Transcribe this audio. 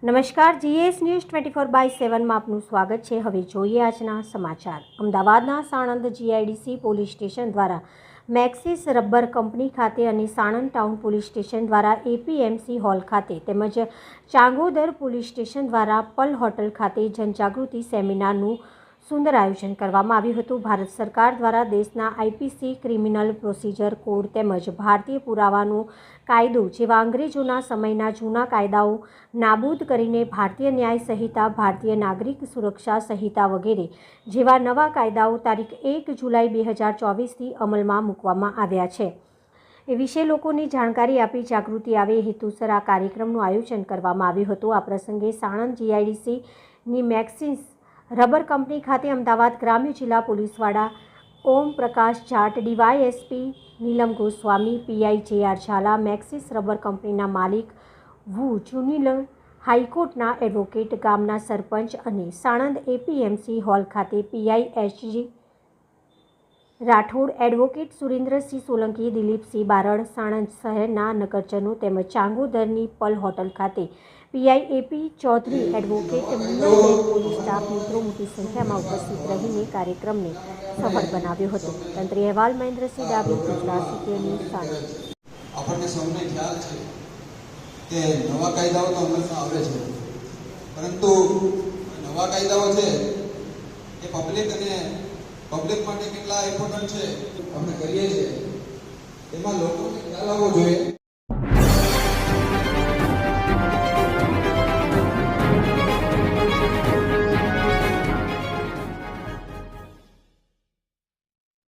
નમસ્કાર, GS news 24/7 માં આપનું સ્વાગત છે। હવે જોઈએ આજના સમાચાર। અમદાવાદના સાણંદ જીઆઈડીસી પોલીસ સ્ટેશન દ્વારા મેક્સિસ રબર કંપની ખાતે અને સાણંદ ટાઉન પોલીસ સ્ટેશન દ્વારા એપીએમસી હોલ ખાતે તેમજ ચાંગોદર પોલીસ સ્ટેશન દ્વારા પલ હોટલ ખાતે જનજાગૃતિ સેમિનારનું સુંદર આયોજન કરવામાં આવ્યું હતું। ભારત સરકાર દ્વારા દેશના આઈપીસી, ક્રિમિનલ પ્રોસિજર કોડ તેમજ ભારતીય પુરાવાનો કાયદો જેવા અંગ્રેજોના સમયના જૂના કાયદાઓ નાબૂદ કરીને ભારતીય ન્યાય સંહિતા, ભારતીય નાગરિક સુરક્ષા સંહિતા વગેરે જેવા નવા કાયદાઓ તારીખ 1 જુલાઈ 2024થી અમલમાં મૂકવામાં આવ્યા છે। એ વિશે લોકોની જાણકારી આપી જાગૃતિ આવે એ હેતુસર આ કાર્યક્રમનું આયોજન કરવામાં આવ્યું હતું। આ પ્રસંગે સાણંદ જીઆઈડીસીની મેક્સિસ રબર કંપની ખાતે અમદાવાદ ગ્રામ્ય જિલ્લા પોલીસ વડા Om Prakash Jat, DYSP Nilam Goswami, PI J R. Jhala, Maxxis rubber કંપનીના માલિક વુ જુનિલર, હાઈકોર્ટના એડવોકેટ, ગામના સરપંચ અને સાણંદ એપીએમસી હોલ ખાતે PI H G. Rathod, advocate Surendrasinh Solanki, Dilipsinh Barad, Sanand શહેરના નગરજનો તેમજ ચાંગોદરની પલ હોટલ ખાતે PI A P Chaudhary, advocate Minalben, police staff મિત્રો મોટી સંખ્યામાં ઉપસ્થિત રહીને કાર્યક્રમને સફળ બનાવ્યો હતો। તંત્રી અહેવાલ મહેન્દ્રસિંહ ડાભી, ગુજરાત સિટી ન્યૂઝ, સાણંદ। આપણને સૌને ખ્યાલ છે કે નવા કાયદાઓ તો અમલમાં આવે છે, પરંતુ નવા કાયદાઓ છે એ પબ્લિક માટે કેટલા ઇમ્પોર્ટન્ટ છે આપણે કરીએ છીએ, એમાં લોકોને ખ્યાલ આવવો જોઈએ।